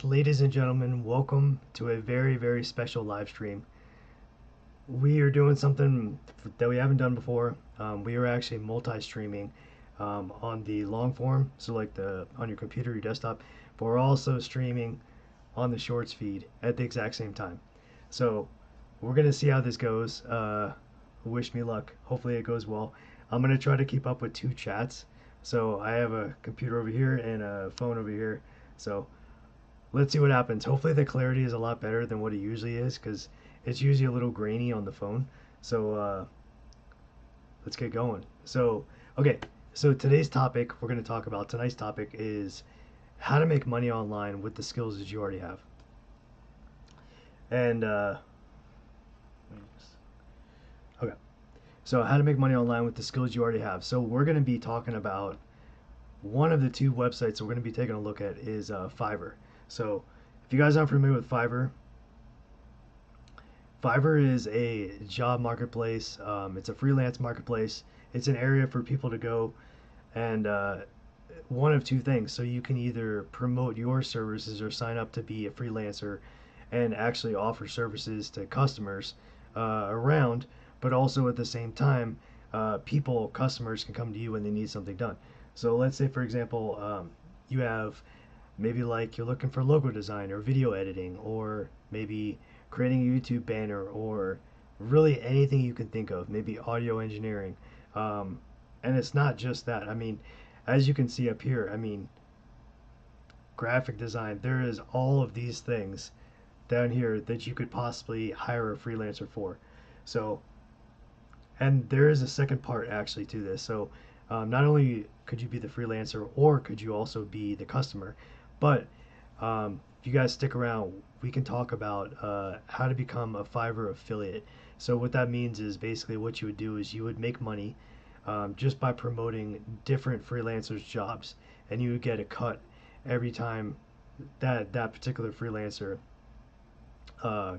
Ladies and gentlemen, welcome to a very special live stream. We are doing something that we haven't done before. We are actually multi-streaming on the long form, so like on your computer, your desktop, but we're also streaming on the shorts feed at the exact same time. So we're gonna see how this goes. Wish me luck. Hopefully it goes well. I'm gonna try to keep up with two chats. So I have a computer over here and a phone over here. So let's see what happens. Hopefully the clarity is a lot better than what it usually is because it's usually a little grainy on the phone. So let's get going. So, okay, so tonight's topic is how to make money online with the skills that you already have. And, okay, so how to make money online with the skills you already have. So we're going to be talking about one of the two websites we're going to be taking a look at is Fiverr. So if you guys aren't familiar with Fiverr, Fiverr is a job marketplace. It's a freelance marketplace. It's an area for people to go and one of two things. So you can either promote your services or sign up to be a freelancer and actually offer services to customers around, but also at the same time, customers can come to you when they need something done. So let's say, for example, you have maybe like you're looking for logo design or video editing or maybe creating a YouTube banner or really anything you can think of, maybe audio engineering. And it's not just that. I mean, as you can see up here, I mean, graphic design, there is all of these things down here that you could possibly hire a freelancer for. So, and there is a second part actually to this. So, not only could you be the freelancer or could you also be the customer, but if you guys stick around, we can talk about how to become a Fiverr affiliate. So what that means is basically what you would do is you would make money just by promoting different freelancers' jobs, and you would get a cut every time that particular freelancer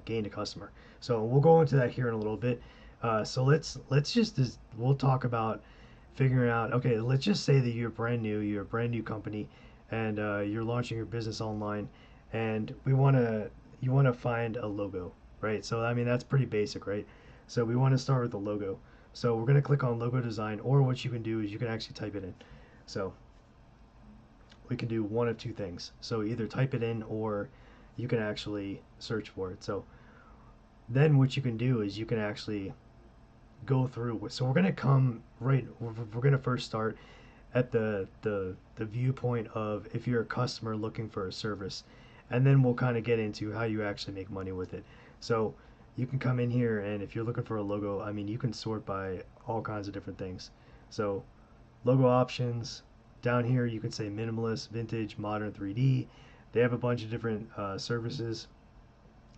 gained a customer. So we'll go into that here in a little bit. So we'll talk about figuring out. Okay, let's just say that you're a brand new company, and you're launching your business online, and you want to find a logo, right? So I mean that's pretty basic, right? So we want to start with the logo. So we're going to click on logo design, or what you can do is you can actually type it in. So we can do one of two things. So either type it in or you can actually search for it. So then what you can do is you can actually go through. So we're going to we're going to first start at the viewpoint of if you're a customer looking for a service, and then we'll kind of get into how you actually make money with it. So you can come in here, and if you're looking for a logo, I mean, you can sort by all kinds of different things. So logo options, down here you can say minimalist, vintage, modern, 3D. They have a bunch of different services.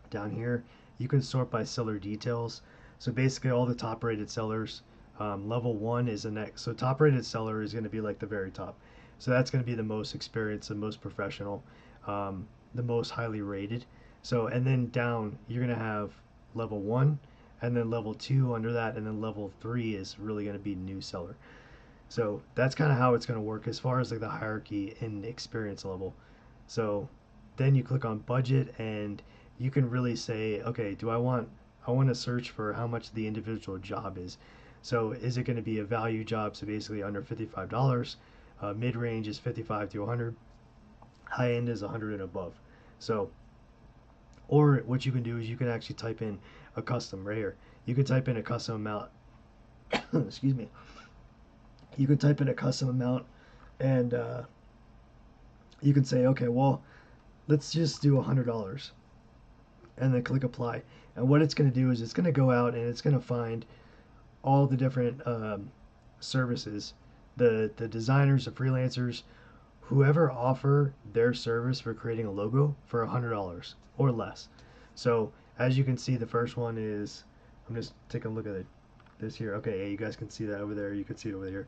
Down here you can sort by seller details. So basically all the top rated sellers, level 1 is the next. So top rated seller is going to be like the very top. So that's going to be the most experienced, the most professional, the most highly rated. So, and then down you're going to have level 1, and then level 2 under that, and then level 3 is really going to be new seller. So that's kind of how it's going to work as far as like the hierarchy in experience level. So then you click on budget, and you can really say, okay, I want to search for how much the individual job is. So is it going to be a value job? So basically under $55. Mid range is 55 to 100. High end is 100 and above. So, or what you can do is you can actually type in a custom right here. You can type in a custom amount. Excuse me. You can type in a custom amount, and you can say, okay, well, let's just do $100, and then click apply. And what it's going to do is it's going to go out and it's going to find all the different services, the designers, the freelancers, whoever offer their service for creating a logo for $100 or less. So as you can see, the first one is, I'm just taking a look at this here. Okay, yeah, you guys can see that over there. You can see it over here.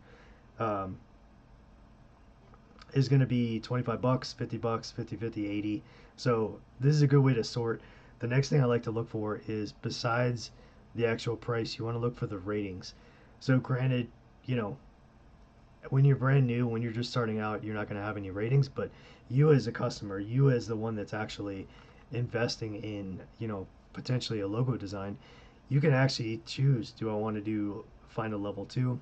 Is going to be 25 bucks, 50 bucks, 50, 50, 80. So this is a good way to sort. The next thing I like to look for is, besides the actual price, you want to look for the ratings. So granted, you know, when you're brand new, when you're just starting out, you're not going to have any ratings, but you as a customer, you as the one that's actually investing in, potentially a logo design, you can actually choose, do I want to find a level two?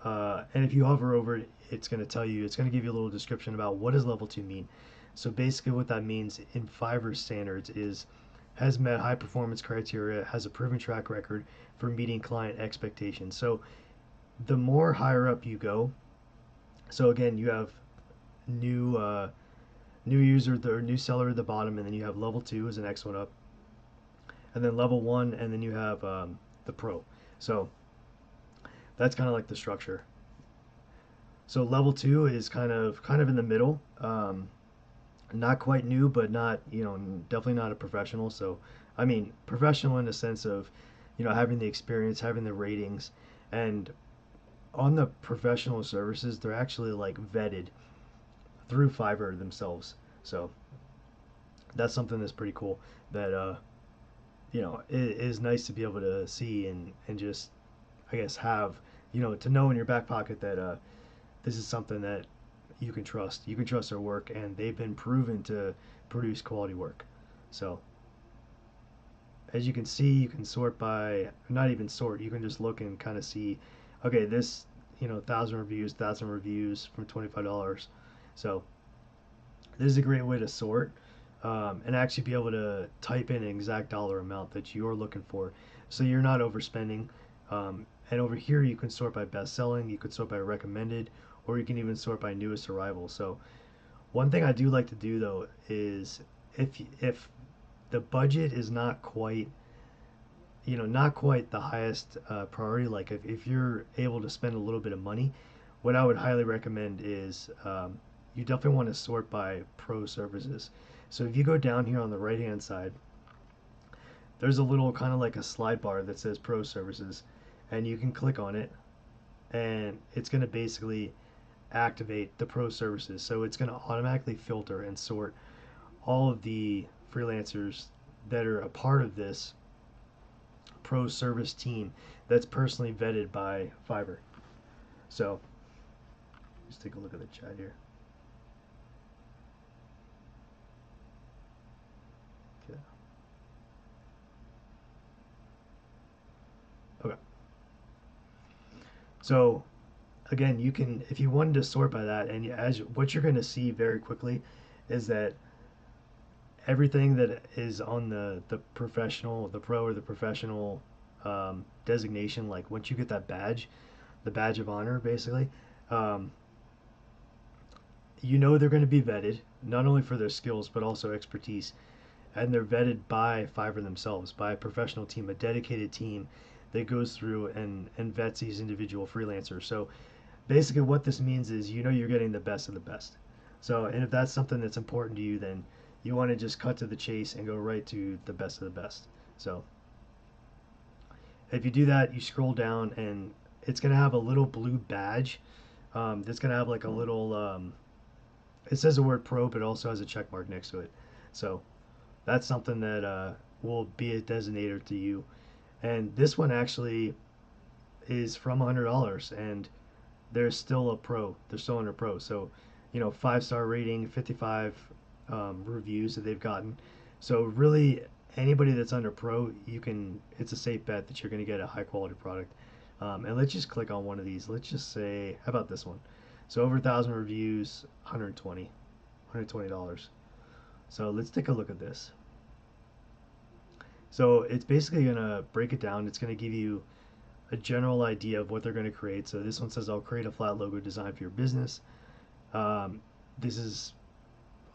And if you hover over it, it's going to tell you, it's going to give you a little description about what does level two mean. So basically what that means in Fiverr standards is has met high performance criteria, has a proven track record for meeting client expectations. So the more higher up you go, so again, you have new new user or new seller at the bottom, and then you have level two is the next one up, and then level one, and then you have the pro. So that's kind of like the structure. So level two is kind of in the middle, not quite new, but not definitely not a professional. So I mean professional in the sense of having the experience, having the ratings, and on the professional services, they're actually like vetted through Fiverr themselves. So that's something that's pretty cool. That it is nice to be able to see and just I guess have to know in your back pocket that this is something that you can trust. You can trust their work, and they've been proven to produce quality work. So as you can see, you can sort by not even sort. You can just look and kind of see, okay, this 1,000 reviews from $25. So this is a great way to sort and actually be able to type in an exact dollar amount that you're looking for, so you're not overspending. And over here, you can sort by best selling, you can sort by recommended, or you can even sort by newest arrival. So one thing I do like to do though is if the budget is not quite not quite the highest priority, like if you're able to spend a little bit of money, what I would highly recommend is you definitely want to sort by pro services. So if you go down here on the right hand side, there's a little kind of like a slide bar that says pro services, and you can click on it, and it's going to basically activate the pro services. So it's going to automatically filter and sort all of the freelancers that are a part of this pro service team that's personally vetted by Fiverr. So let's take a look at the chat here. Okay. Okay. So again, you can, if you wanted to sort by that, and as what you're going to see very quickly is that everything that is on the professional, the pro or the professional designation, like once you get that badge, the badge of honor, basically, um, they're going to be vetted not only for their skills but also expertise, and they're vetted by Fiverr themselves, by a professional team, a dedicated team that goes through and vets these individual freelancers. So basically, what this means is you're getting the best of the best. So, and if that's something that's important to you, then you want to just cut to the chase and go right to the best of the best. So if you do that, you scroll down, and it's going to have a little blue badge that's going to have like a little it says the word pro, but also has a check mark next to it. So that's something that will be a designator to you. And this one actually is from $100, and they're still a pro. They're still under pro. So 5-star rating, 55 reviews that they've gotten. So really, anybody that's under pro, it's a safe bet that you're going to get a high quality product. And let's just click on one of these. Let's just say, how about this one? So over 1,000 reviews, $120. So let's take a look at this. So it's basically going to break it down. It's going to give you a general idea of what they're going to create. So this one says, I'll create a flat logo design for your business. This is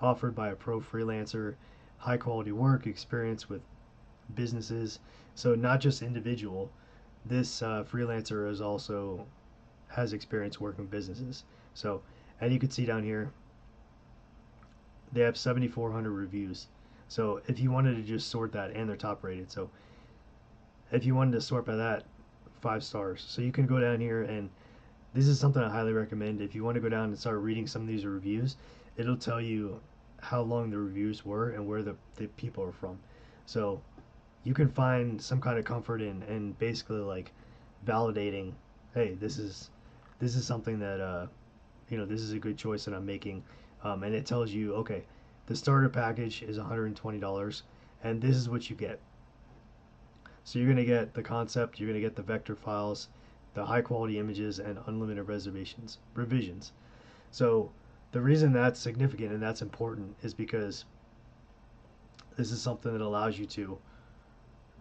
offered by a pro freelancer, high quality work, experience with businesses. So not just individual. This freelancer has experience working with businesses. So, and you can see down here, they have 7,400 reviews. So if you wanted to just sort that, and they're top rated. So if you wanted to sort by that, 5 stars. So you can go down here, and this is something I highly recommend. If you want to go down and start reading some of these reviews, it'll tell you how long the reviews were and where the people are from. So you can find some kind of comfort in basically like validating, hey, this is this is something that this is a good choice that I'm making, and it tells you, okay, the starter package is $120, and this is what you get. So you're going to get the concept, you're going to get the vector files, the high quality images, and unlimited revisions. So the reason that's significant and that's important is because this is something that allows you to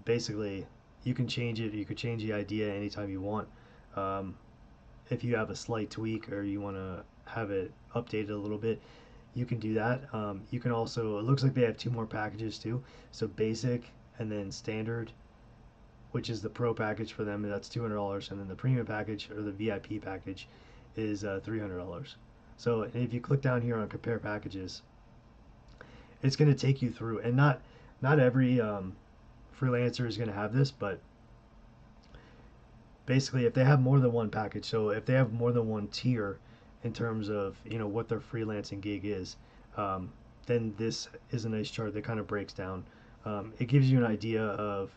basically, you can change it, you could change the idea anytime you want. Um, if you have a slight tweak or you want to have it updated a little bit, you can do that. You can also, it looks like they have two more packages too. So basic and then standard, which is the pro package for them, that's $200, and then the premium package or the VIP package is $300. So if you click down here on compare packages, it's going to take you through, and not every freelancer is going to have this, but basically if they have more than one package, so if they have more than one tier in terms of what their freelancing gig is, then this is a nice chart that kind of breaks down. It gives you an idea of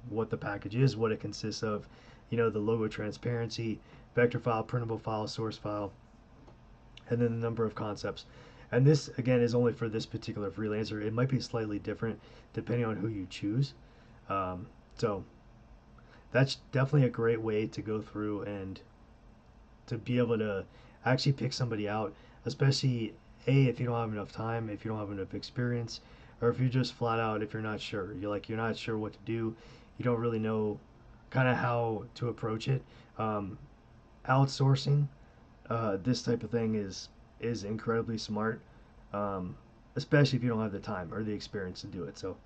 what the package is, what it consists of, the logo transparency, vector file, printable file, source file, and then the number of concepts. And this again is only for this particular freelancer. It might be slightly different depending on who you choose. So that's definitely a great way to go through and to be able to actually pick somebody out, especially if you don't have enough time, if you don't have enough experience, or if you're just flat out, if you're not sure, you're not sure what to do, you don't really know kind of how to approach it. Outsourcing this type of thing is incredibly smart, especially if you don't have the time or the experience to do it. So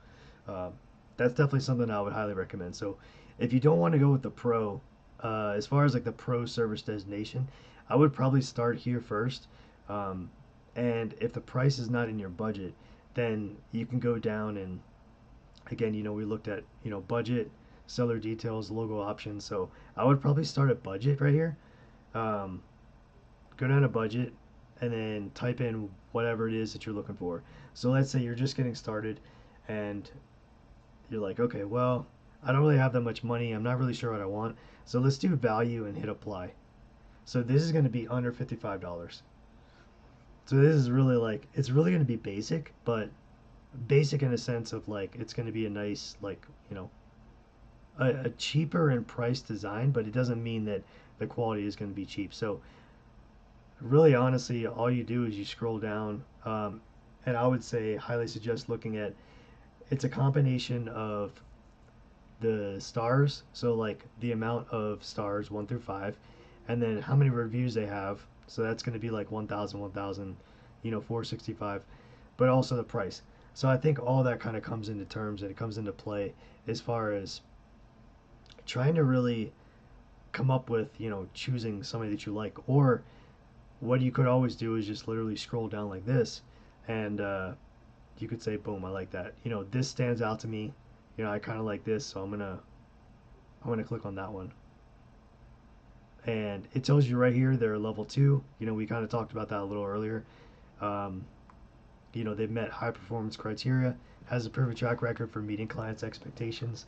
uh, that's definitely something I would highly recommend. So if you don't want to go with the pro, as far as like the pro service designation, I would probably start here first. Um, and if the price is not in your budget, then you can go down and again, we looked at, budget, seller details, logo options. So I would probably start at budget right here. Um, Go down to budget and then type in whatever it is that you're looking for. So let's say you're just getting started and you're like, okay, well, I don't really have that much money. I'm not really sure what I want. So let's do value and hit apply. So this is going to be under $55. So this is really like, it's really going to be basic, but basic in a sense of like, it's going to be a nice, like, a cheaper in price design, but it doesn't mean that the quality is going to be cheap. So really honestly, all you do is you scroll down, and I would say highly suggest looking at, it's a combination of the stars, so like the amount of stars 1 through 5, and then how many reviews they have, so that's going to be like 1000, 1000, 465, but also the price. So I think all that kind of comes into terms and it comes into play as far as trying to really come up with choosing somebody that you like. Or what you could always do is just literally scroll down like this, and you could say, boom, I like that. This stands out to me. I kind of like this, so I'm gonna click on that one. And it tells you right here they're level 2. We kind of talked about that a little earlier. Um, they've met high performance criteria, has a proven track record for meeting clients' expectations.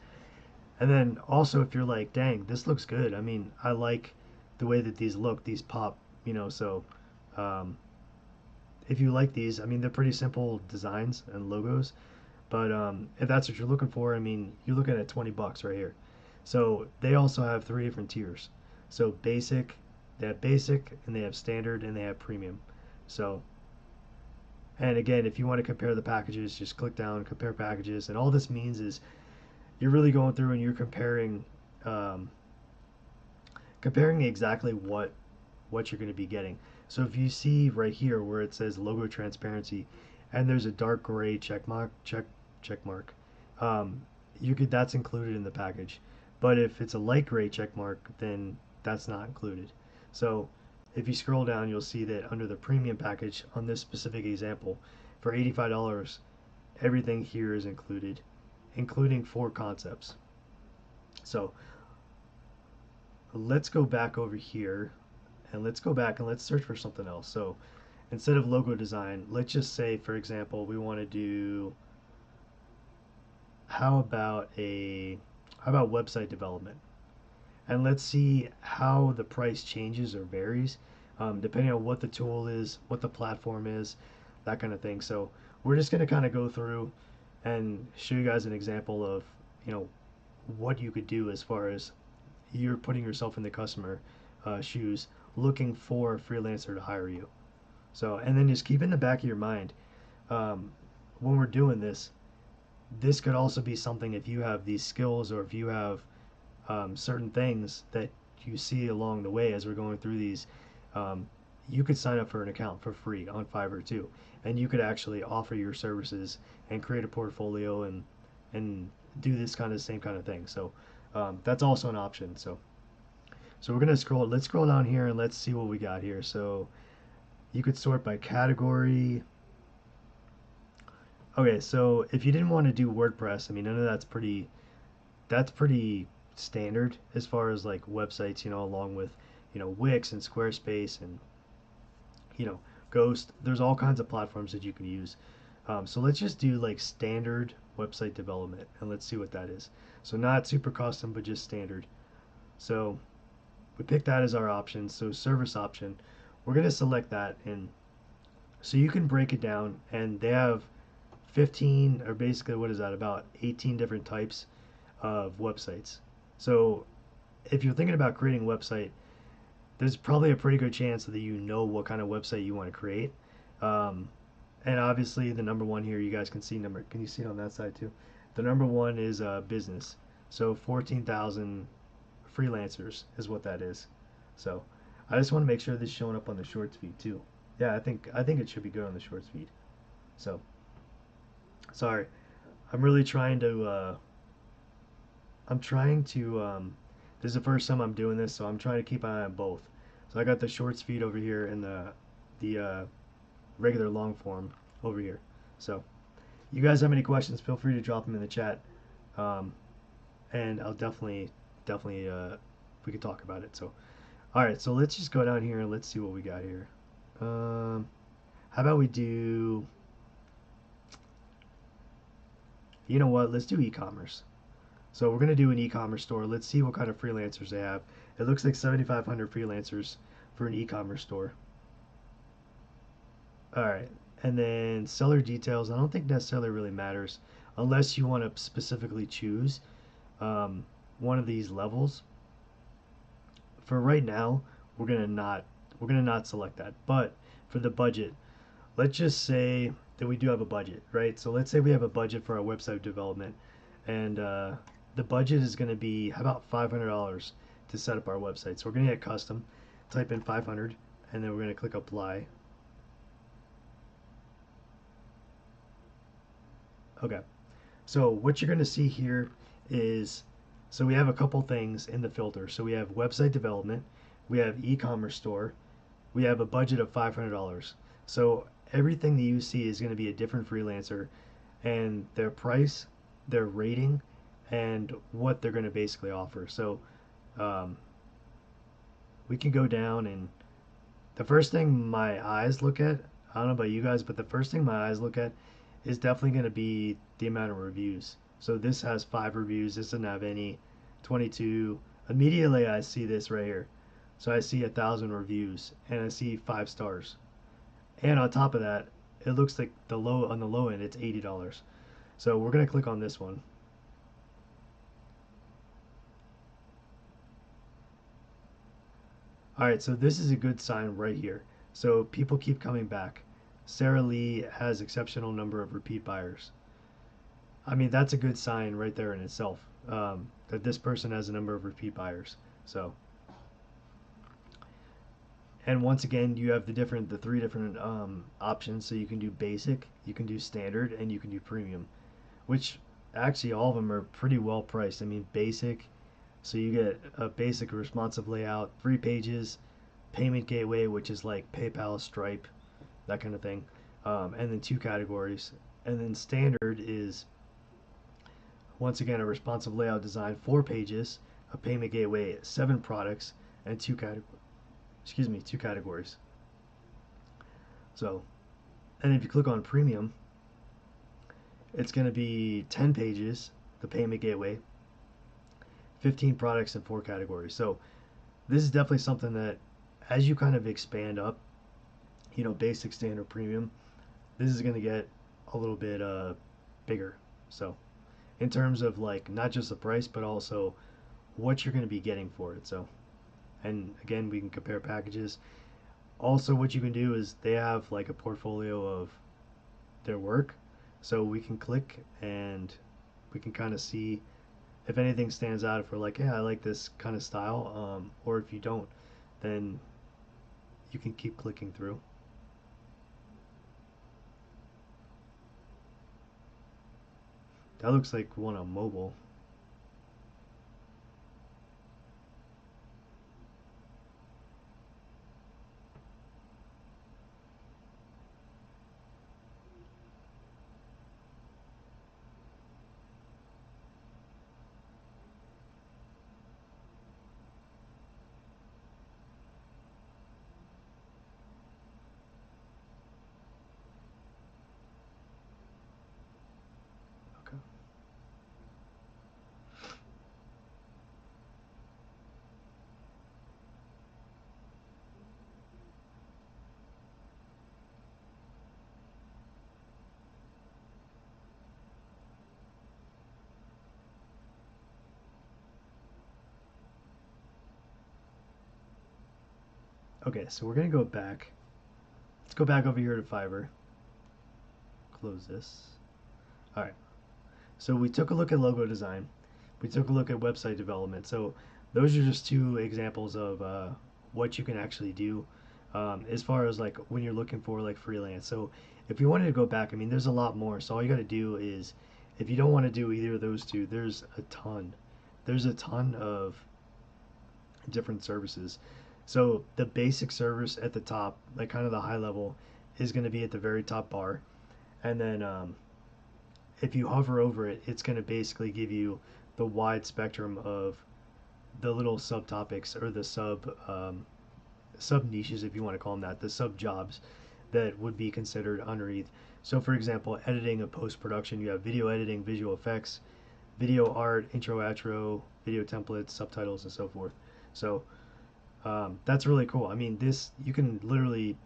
And then also, if you're like, dang, this looks good. I mean, I like the way that these look, these pop, so um, if you like these, I mean, they're pretty simple designs and logos, but if that's what you're looking for, I mean, you're looking at $20 right here. So they also have 3 different tiers. So basic, they have basic, and they have standard, and they have premium. So, and again, if you want to compare the packages, just click down, compare packages, and all this means is you're really going through and you're um, comparing exactly what you're going to be getting. So if you see right here where it says logo transparency, and there's a dark gray check mark, that's included in the package. But if it's a light gray check mark, then that's not included. So if you scroll down, you'll see that under the premium package on this specific example, for $85, everything here is included, including 4 concepts. So let's go back over here, and let's go back and let's search for something else. So instead of logo design, let's just say, for example, we want to do, how about website development? and let's see how the price changes or varies, depending on what the tool is, what the platform is, that kind of thing. So we're just going to kind of go through and show you guys an example of, you know, what you could do as far as you're putting yourself in the customer shoes, looking for a freelancer to hire you. So, and then just keep in the back of your mind, um, when we're doing this, this could also be something if you have these skills or if you have certain things that you see along the way as we're going through these. Um, you could sign up for an account for free on Fiverr too, and you could actually offer your services and create a portfolio and do this kind of same kind of thing. So that's also an option. So we're gonna scroll. Let's scroll down here and let's see what we got here. So you could sort by category. Okay, so if you didn't want to do WordPress, I mean, none of that's pretty standard as far as like websites, you know, along with, you know, Wix and Squarespace and, you know, Ghost. There's all kinds of platforms that you can use. So let's just do like standard website development and let's see what that is. So not super custom, but just standard. So we pick that as our option. So service option, we're going to select that. And so you can break it down and they have 15, or basically what is that, about 18 different types of websites. So if you're thinking about creating a website, there's probably a pretty good chance that you know what kind of website you want to create. Um, and obviously the number one here, you guys can see number, can you see it on that side too? The number one is business. So 14,000 freelancers is what that is. So I just want to make sure this is showing up on the shorts feed too. Yeah, I think it should be good on the shorts feed. So sorry, I'm really trying to this is the first time I'm doing this, so I'm trying to keep an eye on both. So I got the shorts feed over here and the regular long form over here. So you guys have any questions, feel free to drop them in the chat, um, and I'll definitely we could talk about it. So all right, so let's just go down here and let's see what we got here. How about we do, you know what, let's do e-commerce. So we're going to do an e-commerce store. Let's see what kind of freelancers they have. It looks like 7,500 freelancers for an e-commerce store. All right, and then seller details. I don't think necessarily really matters unless you want to specifically choose um, one of these levels. For right now, we're gonna not select that. But for the budget, let's just say that we do have a budget, right? So let's say we have a budget for our website development, and the budget is going to be, how about $500 to set up our website? So we're going to hit custom, type in 500, and then we're going to click apply. Okay, so what you're going to see here is, so we have a couple things in the filter. So we have website development, we have e-commerce store, we have a budget of $500. So everything that you see is going to be a different freelancer and their price, their rating, and what they're going to basically offer. So um, we can go down, and the first thing my eyes look at, I don't know about you guys, but the first thing my eyes look at is definitely going to be the amount of reviews. So this has 5 reviews, this doesn't have any, 22. Immediately I see this right here. So I see 1,000 reviews and I see 5 stars. And on top of that, it looks like on the low end it's $80. So we're going to click on this one. All right, so this is a good sign right here. So people keep coming back. Sarah Lee has exceptional number of repeat buyers. I mean, that's a good sign right there in itself, that this person has a number of repeat buyers. So, and once again, you have the 3 different options. So you can do basic, you can do standard, and you can do premium, which actually all of them are pretty well priced. I mean, basic, so you get a basic responsive layout, 3 pages, payment gateway, which is like PayPal, Stripe, that kind of thing, and then 2 categories. And then standard is, once again, a responsive layout design, 4 pages, a payment gateway, 7 products, and 2 categories. So, and if you click on premium, it's going to be 10 pages, the payment gateway, 15 products in 4 categories. So this is definitely something that, as you kind of expand up, basic, standard, premium, this is going to get a little bit bigger. So in terms of like not just the price, but also what you're going to be getting for it. So, and again, we can compare packages. Also, what you can do is they have like a portfolio of their work, so we can click and we can kind of see if anything stands out. If we're like, yeah, I like this kind of style, or if you don't, then you can keep clicking through. That looks like one on mobile. Okay. Okay, so we're gonna go back. Let's go back over here to Fiverr. Close this. All right. So we took a look at logo design. We took a look at website development. So those are just 2 examples of what you can actually do as far as like when you're looking for like freelance. So if you wanted to go back, I mean, there's a lot more. So all you got to do is, if you don't want to do either of those 2, there's a ton. There's a ton of different services. So the basic service at the top, like kind of the high level, is going to be at the very top bar, and then if you hover over it, it's going to basically give you the wide spectrum of the little subtopics, or the sub niches, if you want to call them that, the sub jobs that would be considered underneath. So for example, editing and post production, you have video editing, visual effects, video art, intro, outro, video templates, subtitles, and so forth. So that's really cool. I mean, this, you can literally,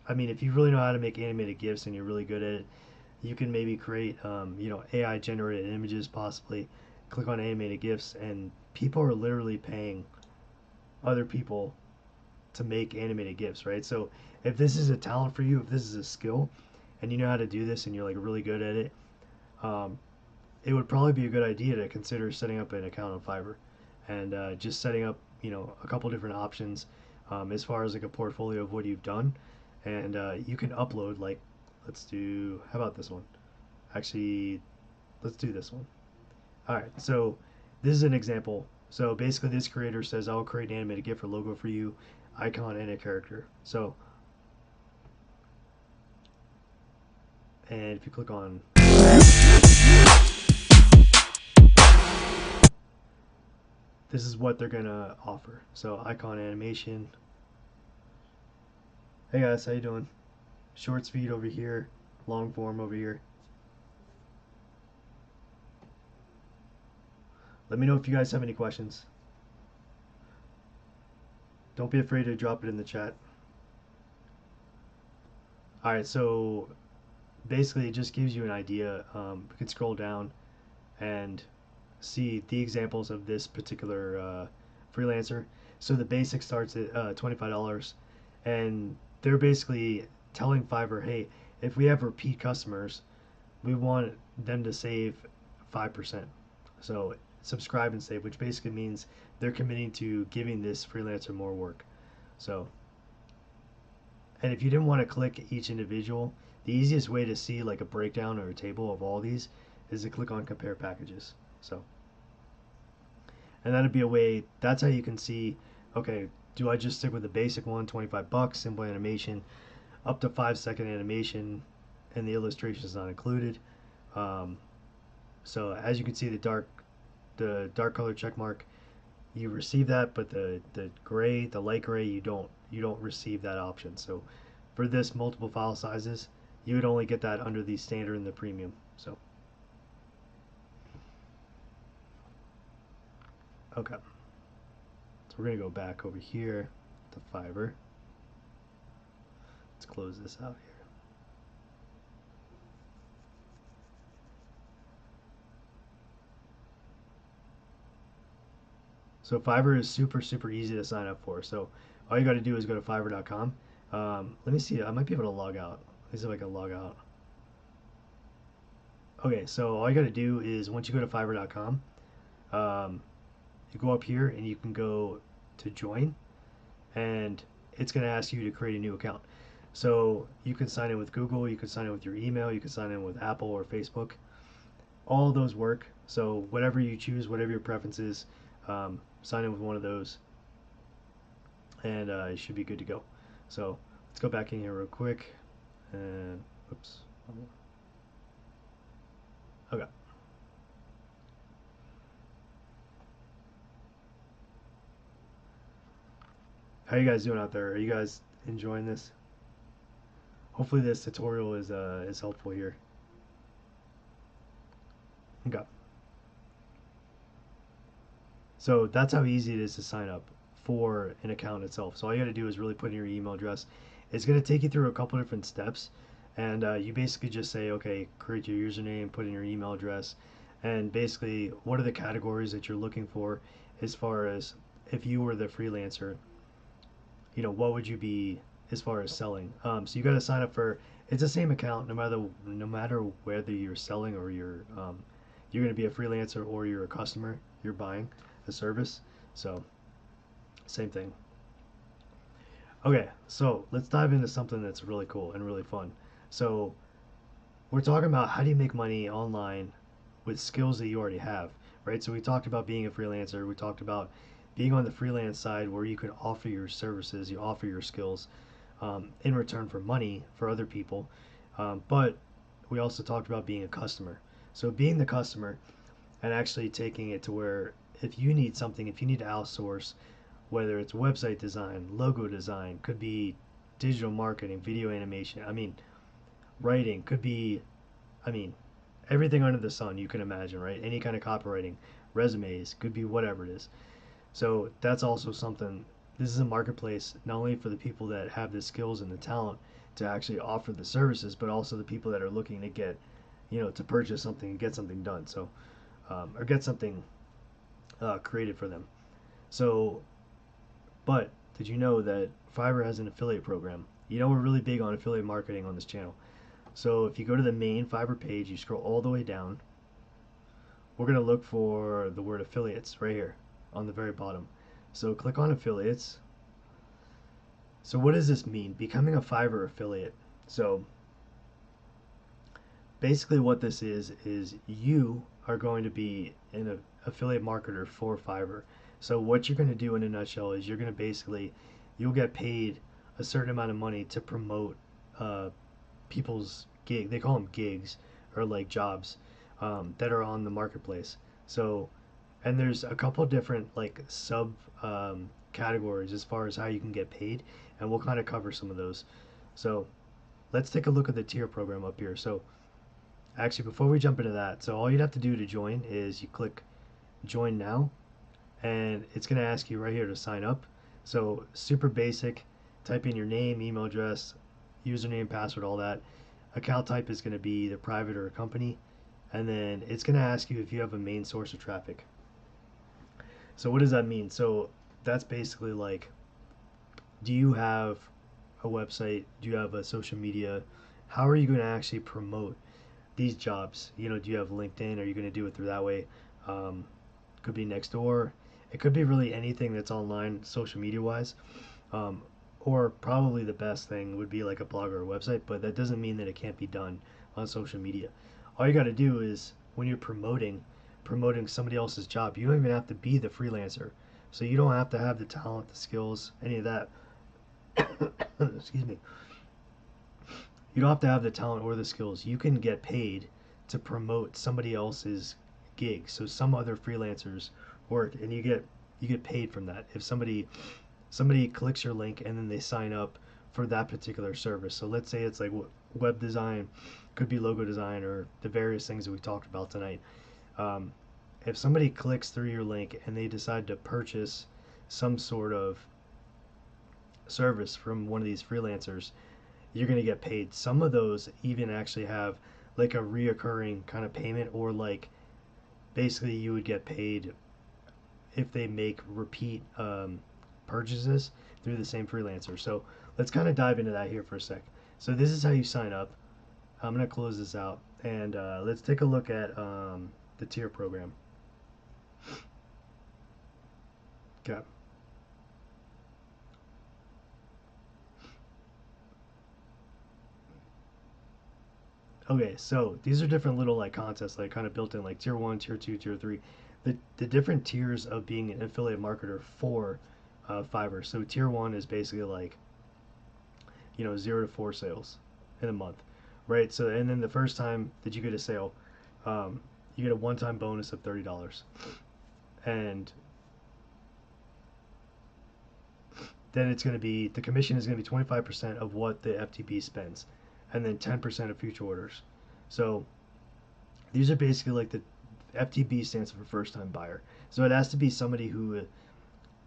I mean, if you really know how to make animated GIFs and you're really good at it, you can maybe create, AI generated images, possibly. Click on animated GIFs, and people are literally paying other people to make animated GIFs, right? So if this is a talent for you, if this is a skill, and you know how to do this, and you're like really good at it, it would probably be a good idea to consider setting up an account on Fiverr, and just setting up, a couple different options as far as like a portfolio of what you've done, and you can upload, like, let's do, how about this one? Actually, let's do this one. All right, so this is an example. So basically, this creator says, I'll create an animated GIF or logo for you, icon and a character. So, and if you click on, this is what they're gonna offer. So icon animation. Hey guys, how you doing? Short speed over here, long form over here. Let me know if you guys have any questions. Don't be afraid to drop it in the chat. All right, so basically it just gives you an idea. We can scroll down and see the examples of this particular freelancer. So the basic starts at $25, and they're basically telling Fiverr, hey, if we have repeat customers, we want them to save 5%. So subscribe and save, which basically means they're committing to giving this freelancer more work. So, and if you didn't want to click each individual, the easiest way to see like a breakdown or a table of all these is to click on compare packages. So, and that'd be a way, that's how you can see, okay, do I just stick with the basic one, 25 bucks, simple animation, up to 5-second animation, and the illustration is not included. So as you can see, the dark color check mark, you receive that, but the gray, the light gray, you don't receive that option. So for this multiple file sizes, you would only get that under the standard and the premium. So Okay, so we're gonna go back over here to Fiverr. Let's close this out here. So Fiverr is super easy to sign up for. So all you got to do is go to fiverr.com. Let me see. I might be able to log out. Let me see if I can log out. Okay, so all you got to do is once you go to fiverr.com, you go up here and you can go to join, and it's going to ask you to create a new account. So you can sign in with Google, you can sign in with your email, you can sign in with Apple or Facebook. All of those work. So whatever you choose, whatever your preference is, sign in with one of those, and it should be good to go. So let's go back in here real quick, and oops. Okay. How you guys doing out there? Are you guys enjoying this? Hopefully this tutorial is helpful here. Okay. So that's how easy it is to sign up for an account itself. So all you got to do is really put in your email address. It's going to take you through a couple different steps, and you basically just say, okay, create your username, put in your email address, and basically what are the categories that you're looking for as far as if you were the freelancer, you know, what would you be as far as selling. So you got to sign up for, it's the same account no matter whether you're selling or you're going to be a freelancer or you're a customer, you're buying a service. So same thing. Okay, so let's dive into something that's really cool and really fun. So we're talking about how do you make money online with skills that you already have, right? So we talked about being a freelancer. We talked about being on the freelance side where you can offer your services, you offer your skills in return for money for other people. But we also talked about being a customer. So being the customer and actually taking it to where if you need something, if you need to outsource, whether it's website design, logo design, could be digital marketing, video animation, I mean, writing, could be, I mean, everything under the sun you can imagine, right? Any kind of copywriting, resumes, could be whatever it is. So that's also something, this is a marketplace not only for the people that have the skills and the talent to actually offer the services, but also the people that are looking to get, you know, to purchase something and get something done. So, or get something created for them. So, but did you know that Fiverr has an affiliate program? You know, we're really big on affiliate marketing on this channel. So if you go to the main Fiverr page, you scroll all the way down, we're going to look for the word affiliates right here on the very bottom. So click on affiliates. So what does this mean? Becoming a Fiverr affiliate. So basically what this is you are going to be an affiliate marketer for Fiverr. So what you're going to do in a nutshell is you're going to basically, you'll get paid a certain amount of money to promote people's gig. They call them gigs or like jobs that are on the marketplace. So, and there's a couple different like sub categories as far as how you can get paid, and we'll kind of cover some of those. So let's take a look at the tier program up here. So actually, before we jump into that, so all you'd have to do to join is you click join now, and it's going to ask you right here to sign up. So super basic, type in your name, email address, username, password, all that. Account type is going to be either private or a company, and then it's going to ask you if you have a main source of traffic. So what does that mean? So that's basically like, do you have a website? Do you have a social media? How are you going to actually promote these jobs? You know, do you have LinkedIn? Are you going to do it through that way? Could be Nextdoor. It could be really anything that's online, social media wise. Or probably the best thing would be like a blog or a website, but that doesn't mean that it can't be done on social media. All you got to do is when you're promoting somebody else's job, you don't even have to be the freelancer. So you don't have to have the talent, the skills, any of that. Excuse me. You don't have to have the talent or the skills. You can get paid to promote somebody else's gig. So some other freelancers work, and you get paid from that. If somebody clicks your link and then they sign up for that particular service. So let's say it's like web design, could be logo design, or the various things that we talked about tonight. if somebody clicks through your link and they decide to purchase some sort of service from one of these freelancers, you're going to get paid. Some of those even actually have like a reoccurring kind of payment, or like basically you would get paid if they make repeat purchases through the same freelancer. So let's kind of dive into that here for a sec. So this is how you sign up. I'm going to close this out, and let's take a look at the tier program. Okay. Okay, so these are different little like contests like kind of built in, like tier 1, tier 2, tier 3. The different tiers of being an affiliate marketer for Fiverr. So tier 1 is basically like, 0 to 4 sales in a month, right? So, and then the first time that you get a sale, you get a one-time bonus of $30. And then it's going to be, the commission is going to be 25% of what the FTP spends, and then 10% of future orders. So these are basically like, the FTB stands for first time buyer. So it has to be somebody who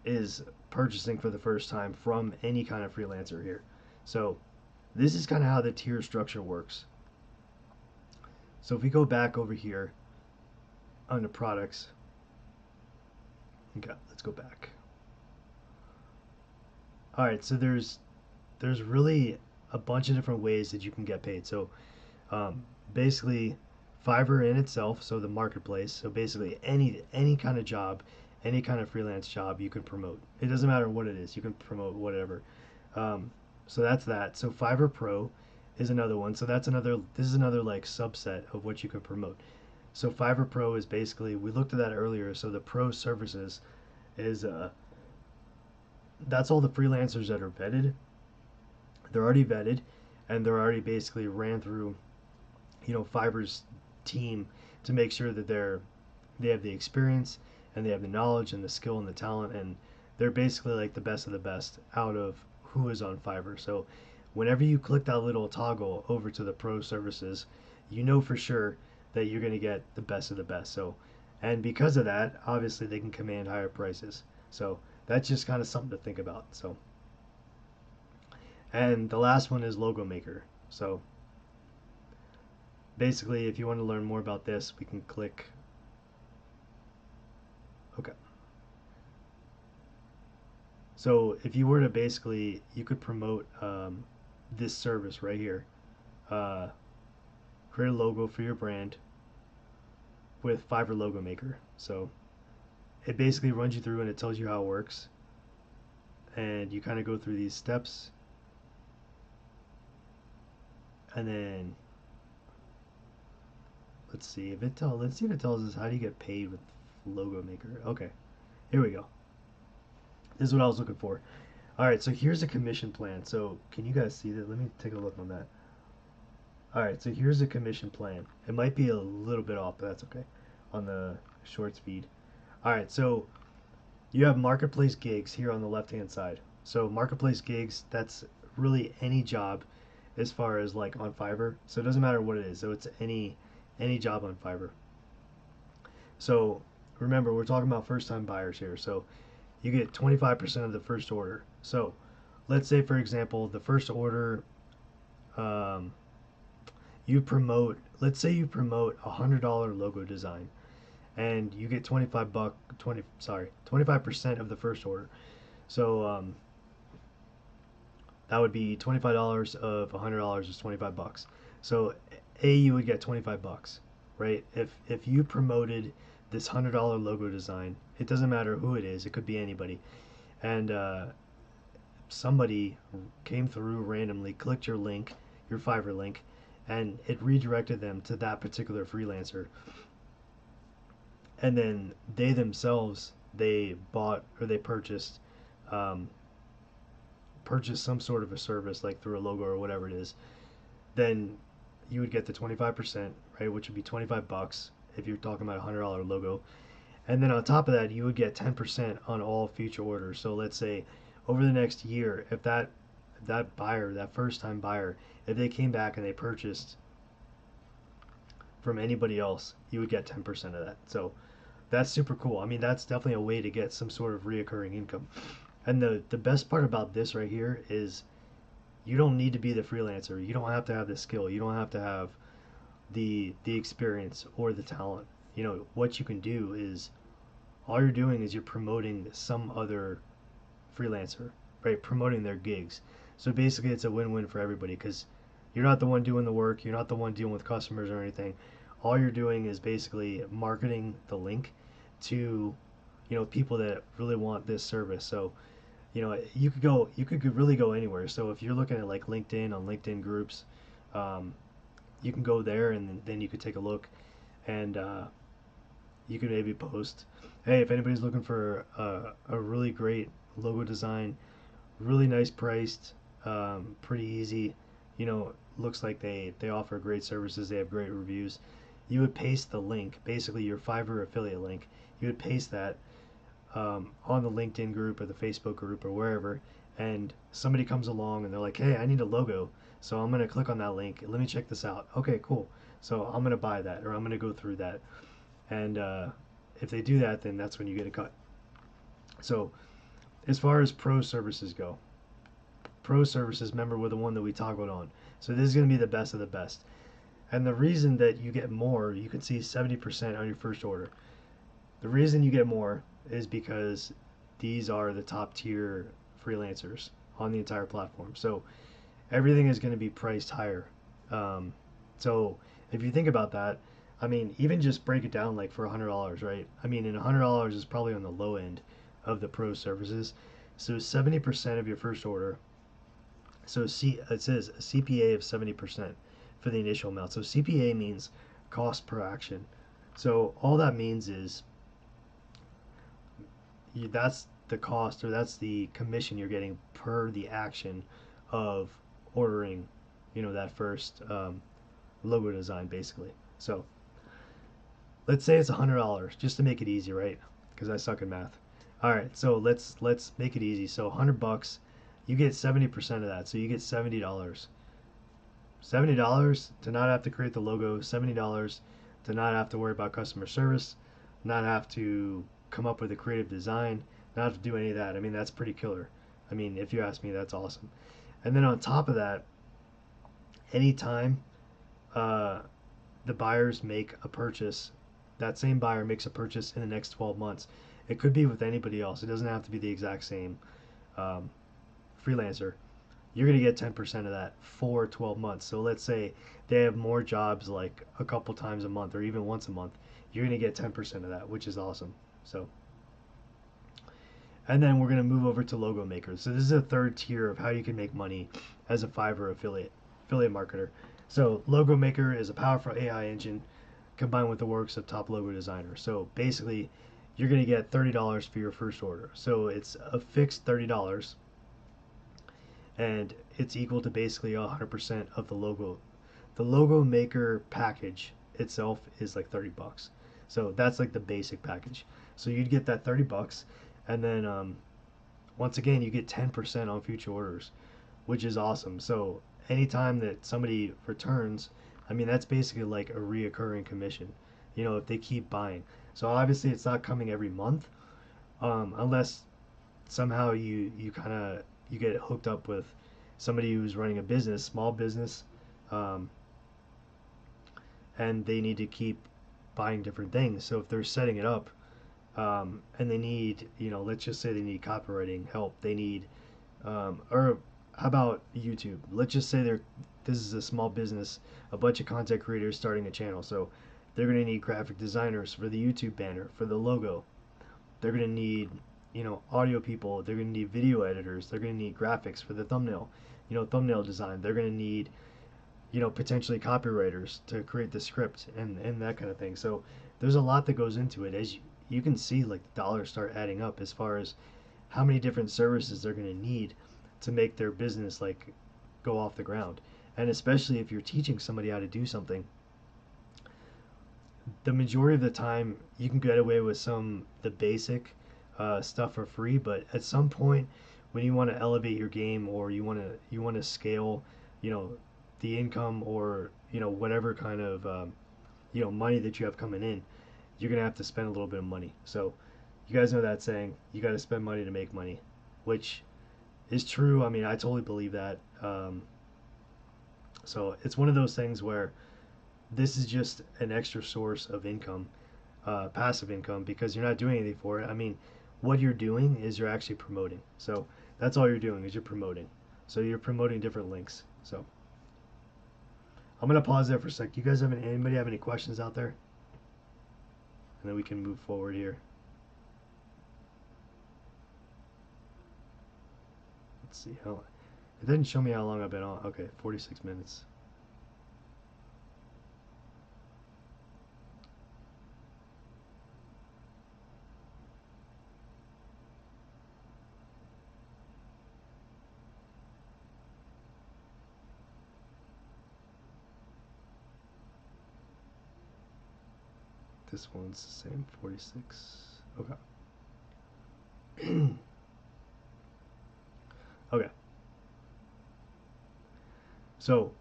is purchasing for the first time from any kind of freelancer here. So this is kind of how the tier structure works. So if we go back over here under products, okay, let's go back. All right, so there's really a bunch of different ways that you can get paid. So basically, Fiverr in itself, so the marketplace, so basically any kind of job, any kind of freelance job you can promote. It doesn't matter what it is, you can promote whatever. So that's that. So Fiverr Pro is another one. So this is another like subset of what you can promote. So Fiverr Pro is basically, we looked at that earlier. So the pro services is that's all the freelancers that are vetted. They're already vetted, and they're already basically ran through, Fiverr's team to make sure that they have the experience, and they have the knowledge and the skill and the talent, and they're basically like the best of the best out of who is on Fiverr. So whenever you click that little toggle over to the pro services, you know for sure that you're going to get the best of the best. So, and because of that, obviously they can command higher prices. So that's just kind of something to think about. So, and the last one is Logo Maker. So basically, if you want to learn more about this, we can click. Okay. So if you were to basically, you could promote this service right here. Create a logo for your brand with Fiverr Logo Maker. So it basically runs you through and it tells you how it works. And you kind of go through these steps. And then let's see if it tells us how do you get paid with Logo Maker. Okay, here we go. This is what I was looking for. All right, so here's a commission plan. So can you guys see that? Let me take a look on that. All right, so here's a commission plan. It might be a little bit off, but that's okay on the shorts feed. All right, so you have marketplace gigs here on the left-hand side. So marketplace gigs, that's really any job as far as like on Fiverr. So it doesn't matter what it is. So it's any job on Fiverr. So remember, we're talking about first-time buyers here. So you get 25% of the first order. So let's say, for example, the first order, let's say you promote a $100 logo design, and you get 25% of the first order. So that would be $25 of $100 is $25. So you would get $25, right? If you promoted this $100 logo design, it doesn't matter who it is, it could be anybody, and somebody came through randomly, clicked your link, your Fiverr link, and it redirected them to that particular freelancer, and then they themselves, they bought or they purchased some sort of a service like through a logo or whatever it is, then you would get the 25%, right, which would be $25 if you're talking about a $100 logo. And then on top of that, you would get 10% on all future orders. So let's say over the next year, if that buyer, that first time buyer, if they came back and they purchased from anybody else, you would get 10% of that. So That's super cool. I mean, that's definitely a way to get some sort of reoccurring income. And the best part about this right here is you don't need to be the freelancer. You don't have to have the skill. You don't have to have the experience or the talent. You know, what you can do is all you're doing is you're promoting some other freelancer, right? Promoting their gigs. So basically, it's a win-win for everybody because you're not the one doing the work, you're not the one dealing with customers or anything. All you're doing is basically marketing the link to, you know, people that really want this service. So, you know, you could really go anywhere. So if you're looking at like LinkedIn on LinkedIn groups, um, you can go there and then you could take a look and you can maybe post, hey, if anybody's looking for a really great logo design, really nice priced, pretty easy, you know, looks like they offer great services, they have great reviews. You would paste the link, basically your Fiverr affiliate link. You would paste that on the LinkedIn group or the Facebook group or wherever, and somebody comes along and they're like, hey, I need a logo. So I'm going to click on that link. Let me check this out. Okay, cool. So I'm going to buy that or I'm going to go through that. And if they do that, then that's when you get a cut. So as far as pro services go, pro services, remember, were the one that we toggled on. So this is going to be the best of the best. And the reason that you get more, you can see 70% on your first order. The reason you get more is because these are the top tier freelancers on the entire platform. So everything is going to be priced higher. Um, so if you think about that, I mean, even just break it down like for $100, right? I mean, and $100 is probably on the low end of the pro services. So 70% of your first order. So it says a CPA of 70% for the initial amount. So CPA means cost per action. So all that means is that's the cost or that's the commission you're getting per the action of ordering, you know, that first logo design basically. So let's say it's $100 just to make it easy, right? Because I suck at math. All right, so let's make it easy. So $100, you get 70% of that, so you get $70. $70 to not have to create the logo, $70 to not have to worry about customer service, not have to come up with a creative design, not have to do any of that. I mean, that's pretty killer. I mean, if you ask me, that's awesome. And then on top of that, anytime uh, the buyers make a purchase, that same buyer makes a purchase in the next 12 months. It could be with anybody else. It doesn't have to be the exact same um, freelancer. You're going to get 10% of that for 12 months. So let's say they have more jobs like a couple times a month or even once a month. You're going to get 10% of that, which is awesome. So, and then we're going to move over to logo makers. So this is a third tier of how you can make money as a Fiverr affiliate marketer. So logo maker is a powerful AI engine combined with the works of top logo designers. So basically, you're going to get $30 for your first order. So it's a fixed $30 and it's equal to basically 100% of the logo. The logo maker package itself is like 30 bucks. So that's like the basic package. So you'd get that 30 bucks and then once again you get 10% on future orders, which is awesome. So anytime that somebody returns, I mean that's basically like a reoccurring commission, you know, if they keep buying. So obviously it's not coming every month, unless somehow you kind of you get hooked up with somebody who's running a business, small business, um, and they need to keep buying different things. So if they're setting it up, and they need, you know, let's just say they need copywriting help, they need, or how about YouTube? Let's just say this is a small business, a bunch of content creators starting a channel, so they're going to need graphic designers for the YouTube banner, for the logo. They're going to need, you know, audio people. They're going to need video editors. They're going to need graphics for the thumbnail, you know, thumbnail design. They're going to need, you know, potentially copywriters to create the script and that kind of thing. So there's a lot that goes into it. As you can see, like the dollars start adding up as far as how many different services they're going to need to make their business like go off the ground. And especially if you're teaching somebody how to do something, the majority of the time you can get away with the basic stuff for free, but at some point when you want to elevate your game or you want to scale, you know, the income or you know whatever kind of you know money that you have coming in, you're gonna have to spend a little bit of money. So you guys know that saying, you got to spend money to make money, which is true. I mean, I totally believe that. So it's one of those things where this is just an extra source of income, passive income, because you're not doing anything for it. I mean, what you're doing is you're actually promoting. So that's all you're doing is you're promoting. So you're promoting different links. So I'm gonna pause there for a sec. You guys have anybody have any questions out there? And then we can move forward here. Let's see how it didn't show me how long I've been on. Okay, 46 minutes. This one's the same, 46. Okay. Okay. So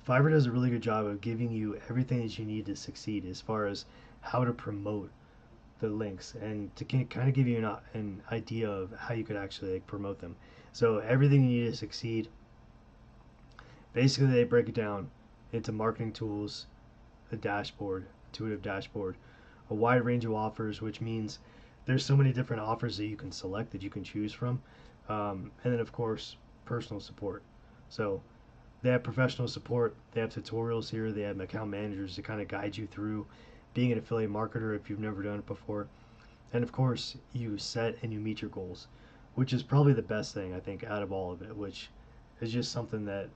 Fiverr does a really good job of giving you everything that you need to succeed as far as how to promote the links and to kind of give you an idea of how you could actually like promote them. So everything you need to succeed, basically they break it down into marketing tools, a dashboard, intuitive dashboard, a wide range of offers, which means there's so many different offers that you can select that you can choose from, and then of course personal support. So they have professional support, they have tutorials here, they have account managers to kind of guide you through being an affiliate marketer if you've never done it before. And of course, you set and you meet your goals, which is probably the best thing I think out of all of it, which is just something that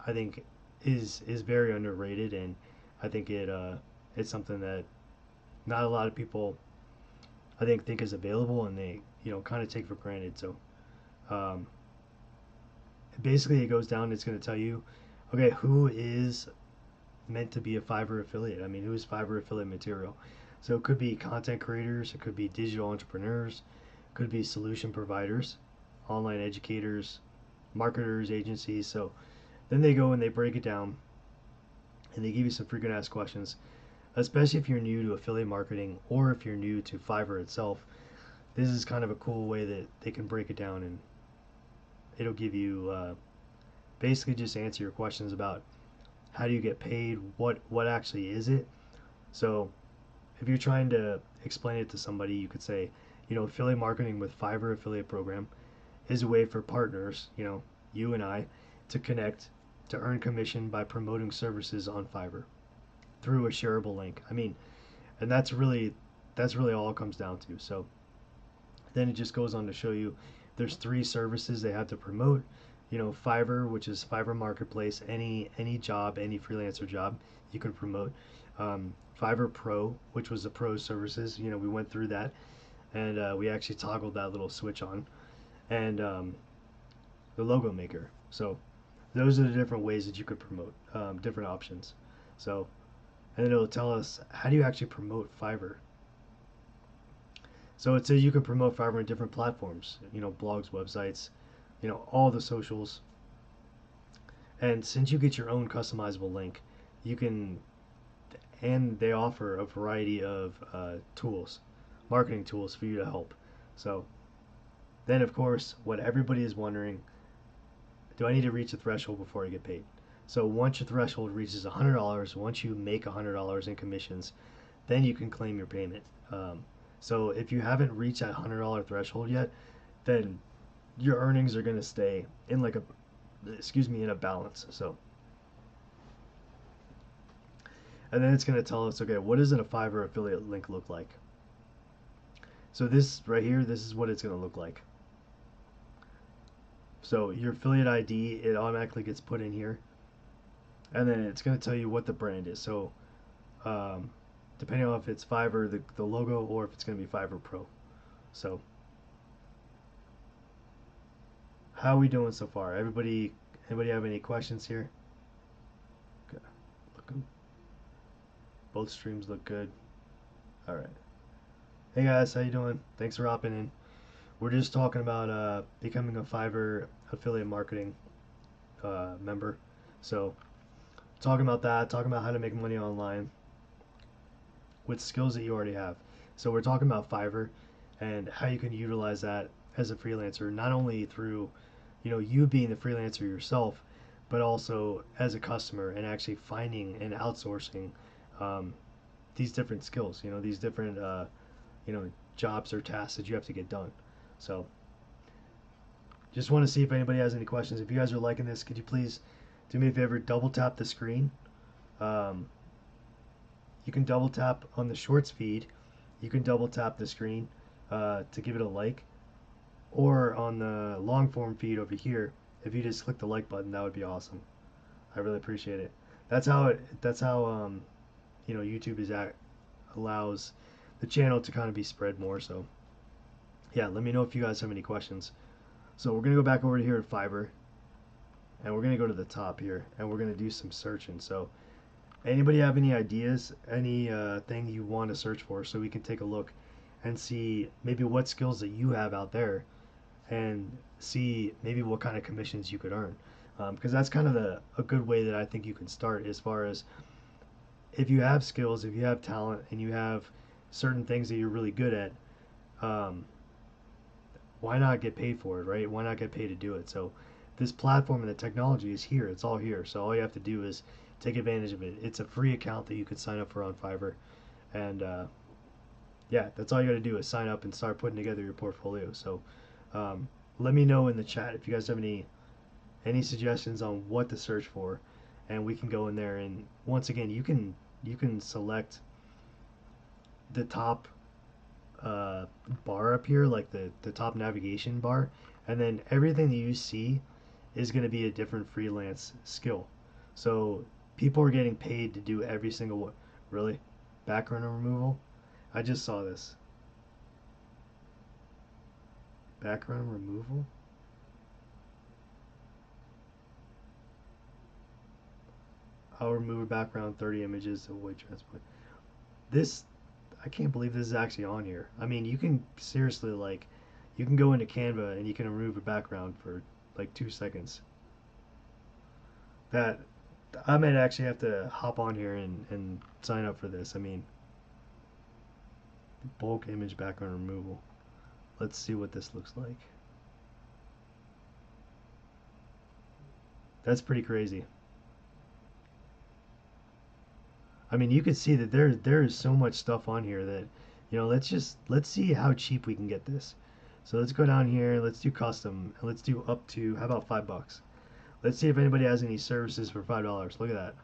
I think is very underrated, and I think it's something that not a lot of people I think is available, and they kind of take for granted. So um, basically, it goes down. It's going to tell you, okay, who is meant to be a Fiverr affiliate? I mean, who is Fiverr affiliate material? So it could be content creators, it could be digital entrepreneurs, it could be solution providers, online educators, marketers, agencies. So then they go and they break it down and they give you some frequent asked questions, especially if you're new to affiliate marketing or if you're new to Fiverr itself. This is kind of a cool way that they can break it down, and it'll give you basically just answer your questions about how do you get paid, what actually is it. So if you're trying to explain it to somebody, you could say, affiliate marketing with Fiverr affiliate program is a way for partners, you and I, to connect to earn commission by promoting services on Fiverr through a shareable link. I mean, and that's really all it comes down to. So then it just goes on to show you there's 3 services they have to promote. Fiverr, which is Fiverr Marketplace, any job, any freelancer job you can promote. Fiverr Pro, which was the pro services. We went through that, and we actually toggled that little switch on, and the logo maker. So those are the different ways that you could promote, different options. So, and then it'll tell us how do you actually promote Fiverr. So it says you can promote Fiverr on different platforms, blogs, websites, all the socials. And since you get your own customizable link, you can, and they offer a variety of tools, marketing tools for you to help. So then, of course, what everybody is wondering, do I need to reach a threshold before I get paid? So once your threshold reaches $100, once you make $100 in commissions, then you can claim your payment. So if you haven't reached that $100 threshold yet, then your earnings are going to stay in in a balance. So, and then it's going to tell us, okay, what does a Fiverr affiliate link look like? So this right here, this is what it's going to look like. So your affiliate ID, it automatically gets put in here, and then it's going to tell you what the brand is. So depending on if it's Fiverr, the logo, or if it's going to be Fiverr Pro. So how are we doing so far? Anybody have any questions here? Okay. Both streams look good. All right. Hey guys, how you doing? Thanks for hopping in. We're just talking about becoming a Fiverr affiliate marketing member. So talking about that, talking about how to make money online, with skills that you already have. So we're talking about Fiverr and how you can utilize that as a freelancer, not only through, you being the freelancer yourself, but also as a customer and actually finding and outsourcing um, these different skills, these different jobs or tasks that you have to get done. So just want to see if anybody has any questions. If you guys are liking this, could you please do me a favor, double tap the screen. Um, you can double tap on the shorts feed. You can double tap the screen to give it a like, or on the long form feed over here. If you just click the like button, that would be awesome. I really appreciate it. That's how YouTube allows the channel to kind of be spread more. So yeah, let me know if you guys have any questions. So we're gonna go back over to here at Fiverr, and we're gonna go to the top here, and we're gonna do some searching. So anybody have any ideas, any thing you want to search for, so we can take a look and see maybe what skills that you have out there, and see maybe what kind of commissions you could earn. Because that's kind of a good way that I think you can start, as far as if you have skills, if you have talent, and you have certain things that you're really good at, um, why not get paid for it, right? Why not get paid to do it? So this platform and the technology is here. It's all here. So all you have to do is take advantage of it. It's a free account that you could sign up for on Fiverr, and yeah, that's all you got to do is sign up and start putting together your portfolio. So let me know in the chat if you guys have any suggestions on what to search for, and we can go in there. And once again, you can select the top bar up here, like the top navigation bar, and then everything that you see is going to be a different freelance skill. So people are getting paid to do every single one. Really? Background removal? I just saw this. Background removal? I'll remove a background 30 images to avoid transport. This, I can't believe this is actually on here. I mean, you can seriously, like, you can go into Canva and you can remove a background for like 2 seconds. That, I might actually have to hop on here and sign up for this. I mean, bulk image background removal. Let's see what this looks like. That's pretty crazy. I mean, you can see that there is so much stuff on here that, let's see how cheap we can get this. So let's go down here, let's do custom, and let's do up to, how about $5? Let's see if anybody has any services for $5. Look at that.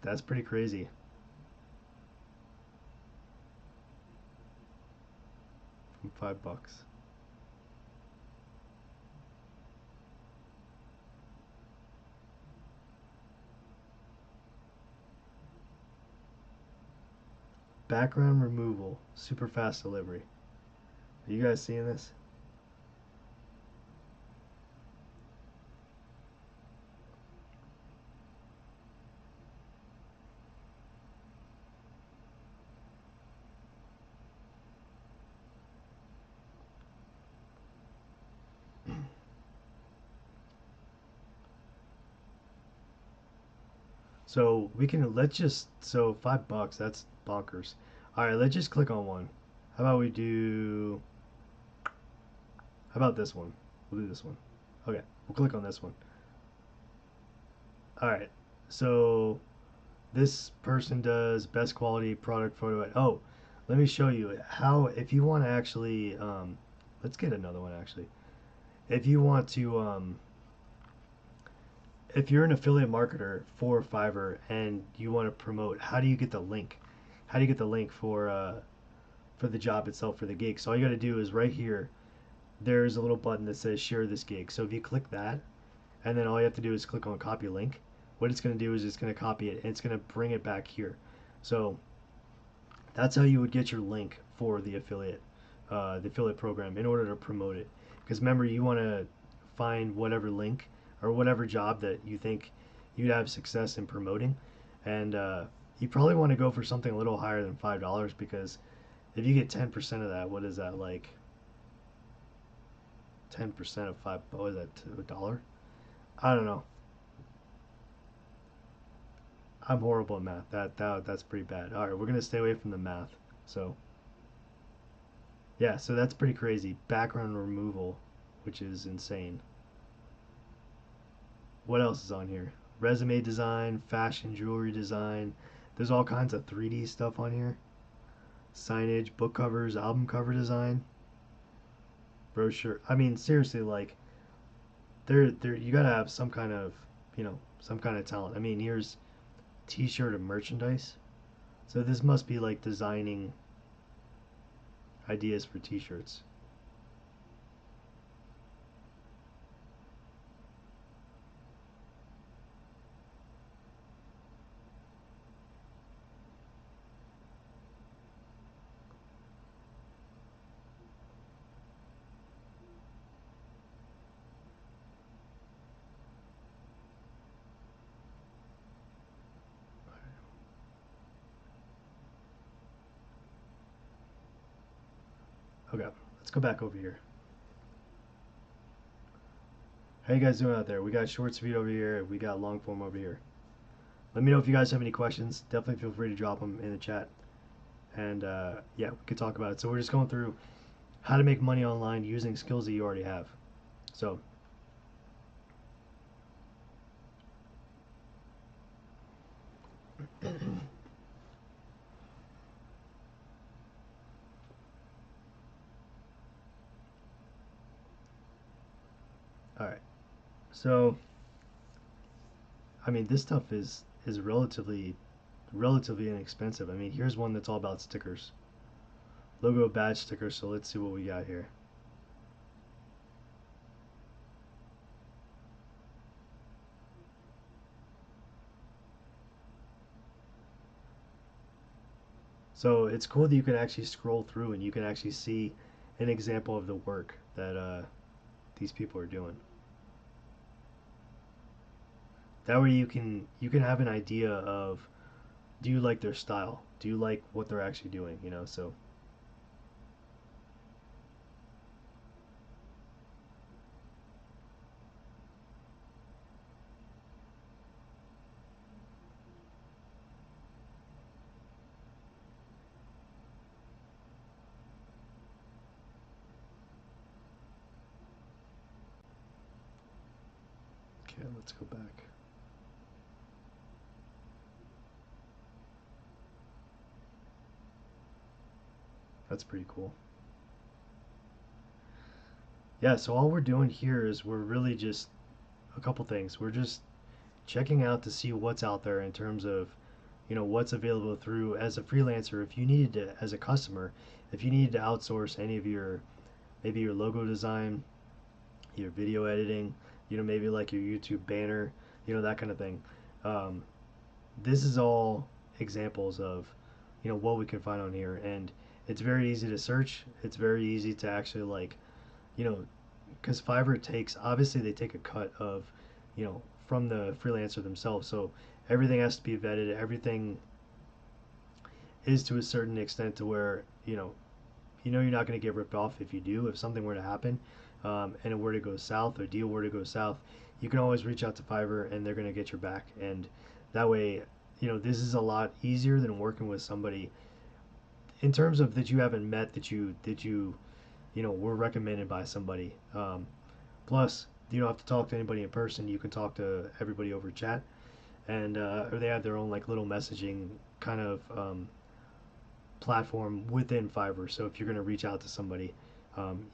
That's pretty crazy. From $5. Background removal, super fast delivery. Are you guys seeing this? So so $5, that's bonkers. All right, let's just click on one. How about how about this one? We'll do this one. Okay, we'll click on this one. All right, so this person does best quality product photo. Oh, let me show you how, if you want to actually, let's get another one actually. If you want to, if you're an affiliate marketer for Fiverr and you want to promote, how do you get the link? How do you get the link for the job itself, for the gig? So all you got to do is right here, there's a little button that says share this gig. So if you click that, and then all you have to do is click on copy link, what it's going to do is it's going to copy it and it's going to bring it back here. So that's how you would get your link for the affiliate program in order to promote it. Because remember, you want to find whatever link or whatever job that you think you'd have success in promoting, and you probably want to go for something a little higher than $5, because if you get 10% of that, what is that, like 10% of five. What is that? To a dollar? I don't know. I'm horrible at math. That's pretty bad. All right, we're gonna stay away from the math. So yeah, so that's pretty crazy. Background removal, which is insane. What else is on here? Resume design, fashion jewelry design. There's all kinds of 3D stuff on here. Signage, book covers, album cover design, brochure. I mean, seriously, like there you gotta have some kind of some kind of talent. I mean, here's T-shirt and merchandise. So this must be like designing ideas for T-shirts. Okay, let's go back over here. How you guys doing out there? We got short speed over here. We got long form over here. Let me know if you guys have any questions. Definitely feel free to drop them in the chat. And yeah, we could talk about it. So we're just going through how to make money online using skills that you already have. So all right. So I mean, this stuff is relatively inexpensive. I mean, here's one that's all about stickers. Logo badge stickers. So let's see what we got here. So it's cool that you can actually scroll through and you can actually see an example of the work that these people are doing. That way you can have an idea of, do you like their style? Do you like what they're actually doing? So okay, let's go back. That's pretty cool. Yeah, so all we're doing here is we're really just a couple things. We're just checking out to see what's out there in terms of what's available through as a freelancer. If you needed to, as a customer, if you needed to outsource any of your, maybe your logo design, your video editing, maybe like your YouTube banner, that kind of thing. um, this is all examples of what we can find on here, and it's very easy to search. It's very easy to actually, like, you know because Fiverr takes, obviously they take a cut of, from the freelancer themselves. So everything has to be vetted. Everything is to a certain extent to where you're not going to get ripped off. If you do, if something were to happen, and it were to go south, or deal were to go south, you can always reach out to Fiverr and they're going to get your back. And that way, this is a lot easier than working with somebody in terms of that you haven't met, that you were recommended by somebody. Plus, you don't have to talk to anybody in person. You can talk to everybody over chat, and or they have their own like little messaging kind of platform within Fiverr. So if you're going to reach out to somebody,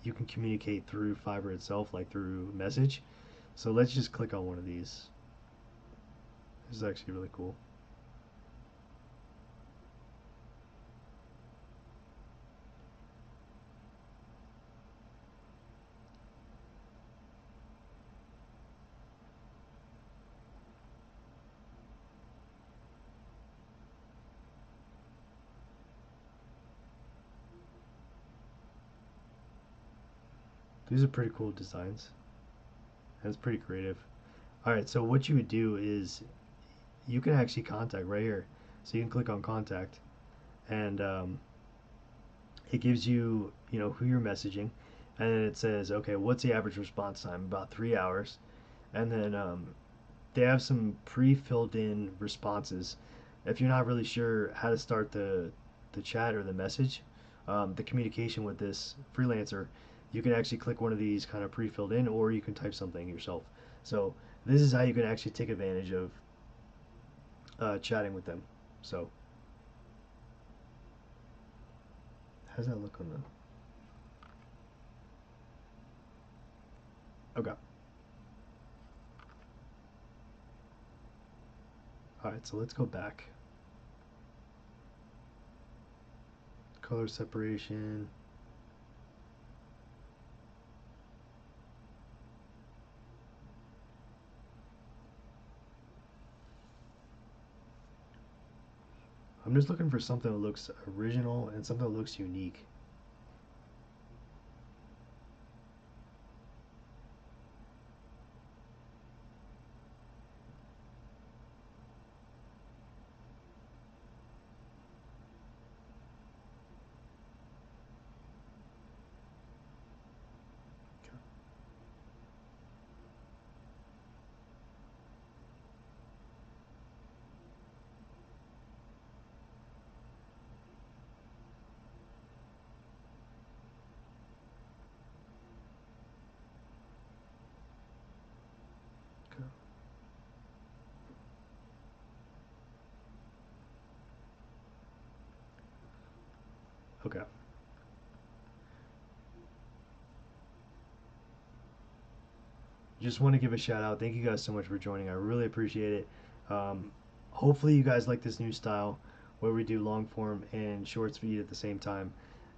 you can communicate through Fiverr itself, like through message. So let's just click on one of these. This is actually really cool. These are pretty cool designs. And it's pretty creative. All right, so what you would do is you can actually contact right here. So you can click on contact, and it gives you, who you're messaging. and then it says, okay, what's the average response time? About 3 hours. And then they have some pre-filled in responses. If you're not really sure how to start the chat or the message, the communication with this freelancer, you can actually click one of these kind of pre-filled in, or you can type something yourself. So this is how you can actually take advantage of chatting with them. So how's that look on the? Okay. All right. So let's go back. Color separation. I'm just looking for something that looks original and something that looks unique. Okay. Okay. Just want to give a shout out. Thank you guys so much for joining. I really appreciate it. Hopefully, you guys like this new style where we do long form and shorts feed at the same time.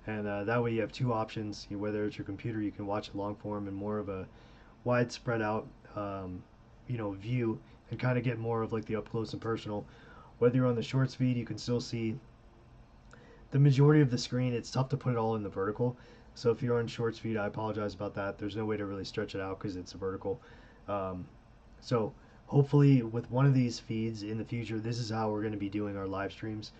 And that way, you have two options. Whether it's your computer, you can watch it long form and more of a wide spread out, view and kind of get more of like the up close and personal. Whether you're on the shorts feed, you can still see the majority of the screen. It's tough to put it all in the vertical. So if you're on shorts feed, I apologize about that. There's no way to really stretch it out because it's vertical. Um, so hopefully with one of these feeds in the future, this is how we're going to be doing our live streams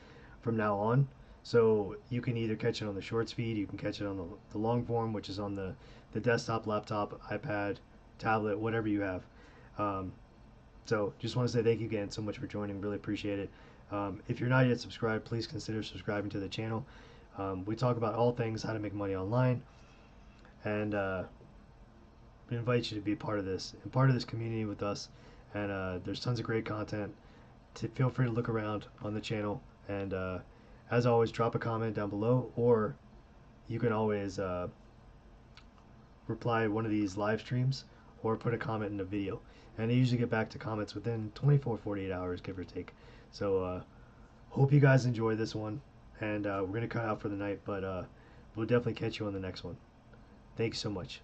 from now on. So you can either catch it on the shorts feed, you can catch it on the long form, which is on the desktop, laptop, iPad, tablet, whatever you have. Um, so just want to say thank you again so much for joining. Really appreciate it. If you're not yet subscribed, please consider subscribing to the channel. We talk about all things how to make money online, and we invite you to be part of this and part of this community with us. And there's tons of great content. Feel free to look around on the channel, and as always, drop a comment down below, or you can always reply one of these live streams or put a comment in a video. And I usually get back to comments within 24, 48 hours, give or take. So hope you guys enjoy this one. And we're going to cut out for the night, but we'll definitely catch you on the next one. Thanks so much.